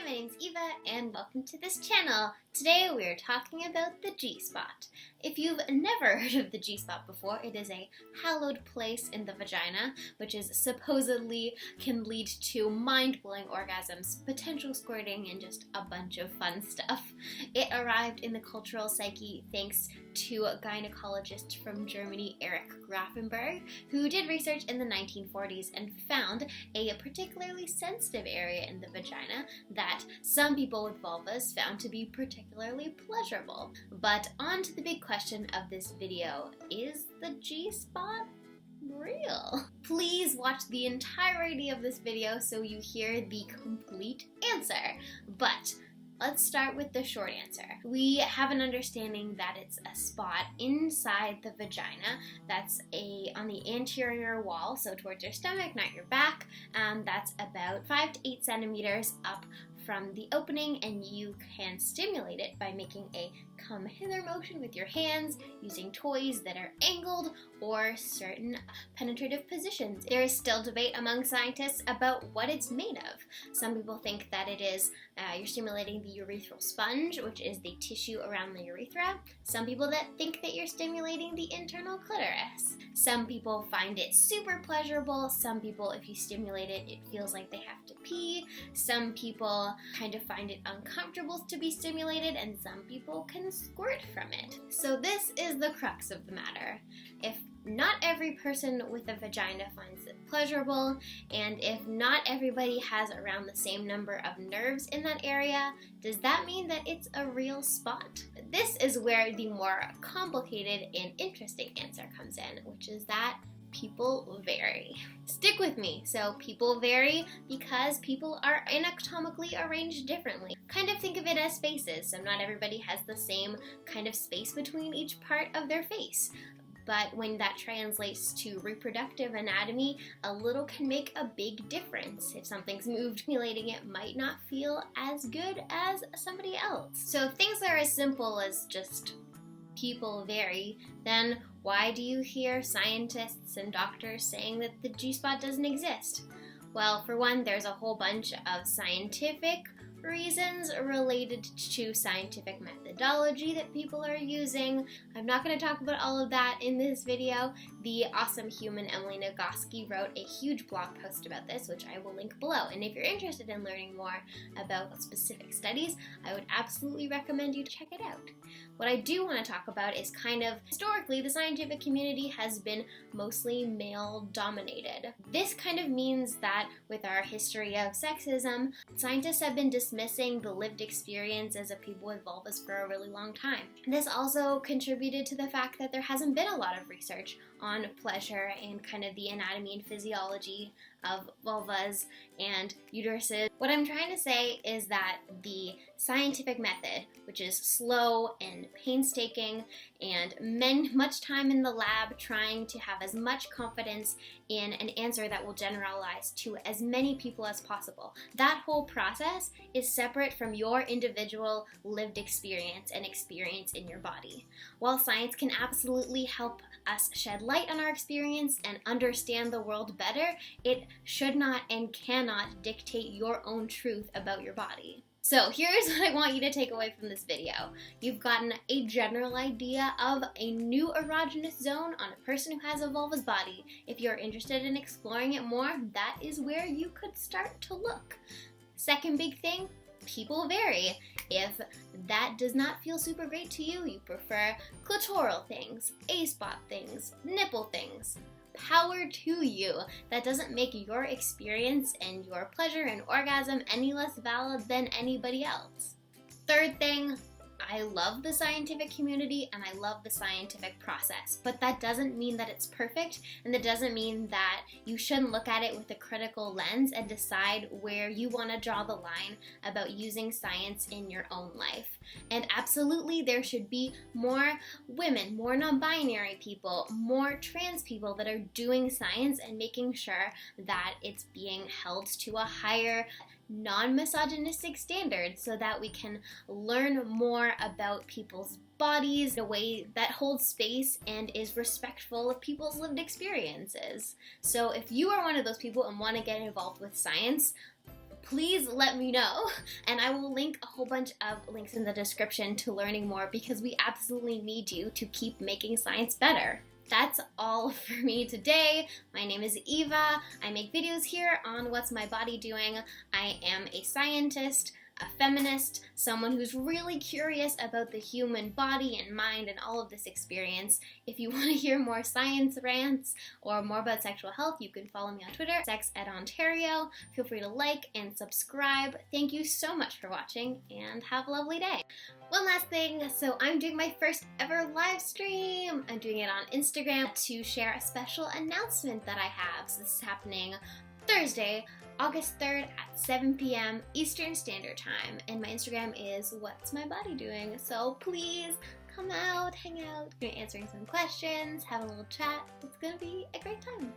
my name's Eva and welcome to this channel. Today we are talking about the G-spot. If you've never heard of the G-spot before, it is a hallowed place in the vagina, which is supposedly can lead to mind-blowing orgasms, potential squirting, and just a bunch of fun stuff. It arrived in the cultural psyche thanks to a gynecologist from Germany, Erich Grafenberg, who did research in the 1940s and found a particularly sensitive area in the vagina that some people with vulvas found to be particularly pleasurable. But on to the big question of this video: is the G-spot real? Please watch the entirety of this video so you hear the complete answer. But let's start with the short answer. We have an understanding that it's a spot inside the vagina that's on the anterior wall, so towards your stomach, not your back. That's about 5 to 8 centimeters up from the opening, and you can stimulate it by making a come hither motion with your hands, using toys that are angled or certain penetrative positions. There is still debate among scientists about what it's made of. Some people think that it is you're stimulating the urethral sponge, which is the tissue around the urethra. Some people that think that you're stimulating the internal clitoris. Some people find it super pleasurable. Some people, if you stimulate it, it feels like they have to pee. Some people kind of find it uncomfortable to be stimulated, and some people can squirt from it. So this is the crux of the matter. If not every person with a vagina finds it pleasurable, and if not everybody has around the same number of nerves in that area, does that mean that it's a real spot? This is where the more complicated and interesting answer comes in, which is that people vary. Stick with me. So people vary because people are anatomically arranged differently. Kind of think of it as faces, so not everybody has the same kind of space between each part of their face. But when that translates to reproductive anatomy, a little can make a big difference. If something's moved, stimulating it might not feel as good as somebody else. So if things are as simple as just people vary, then why do you hear scientists and doctors saying that the G-spot doesn't exist? Well, for one, there's a whole bunch of scientific reasons related to scientific methodology that people are using. I'm not going to talk about all of that in this video. The awesome human Emily Nagoski wrote a huge blog post about this, which I will link below. And if you're interested in learning more about specific studies, I would absolutely recommend you check it out. What I do want to talk about is kind of historically, the scientific community has been mostly male dominated. This kind of means that with our history of sexism, scientists have been dismissing the lived experiences of people with vulvas for a really long time. This also contributed to the fact that there hasn't been a lot of research on pleasure and kind of the anatomy and physiology of vulvas and uteruses. What I'm trying to say is that the scientific method, which is slow and painstaking and much time in the lab trying to have as much confidence in an answer that will generalize to as many people as possible, that whole process is separate from your individual lived experience and experience in your body. While science can absolutely help us shed light on our experience and understand the world better, it should not and cannot dictate your own truth about your body. So here's what I want you to take away from this video. You've gotten a general idea of a new erogenous zone on a person who has a vulva's body. If you're interested in exploring it more, that is where you could start to look. Second big thing, people vary. If that does not feel super great to you, you prefer clitoral things, A-spot things, nipple things, power to you. That doesn't make your experience and your pleasure and orgasm any less valid than anybody else. Third thing, I love the scientific community and I love the scientific process, but that doesn't mean that it's perfect, and that doesn't mean that you shouldn't look at it with a critical lens and decide where you want to draw the line about using science in your own life. And absolutely there should be more women, more non-binary people, more trans people that are doing science and making sure that it's being held to a higher non-misogynistic standard so that we can learn more about people's bodies in a way that holds space and is respectful of people's lived experiences. So if you are one of those people and want to get involved with science, please let me know, and I will link a whole bunch of links in the description to learning more, because we absolutely need you to keep making science better. That's all for me today. My name is Eva. I make videos here on What's My Body Doing. I am a scientist, a feminist, someone who's really curious about the human body and mind and all of this experience. If you want to hear more science rants or more about sexual health, you can follow me on Twitter, sexedontario. Feel free to like and subscribe. Thank you so much for watching, and have a lovely day. One last thing, so I'm doing my first ever live stream. I'm doing it on Instagram to share a special announcement that I have. So this is happening Thursday, August 3rd at 7 p.m. Eastern Standard Time, and my Instagram is What's My Body Doing, so please come out, hang out, I'm answering some questions, have a little chat. It's gonna be a great time.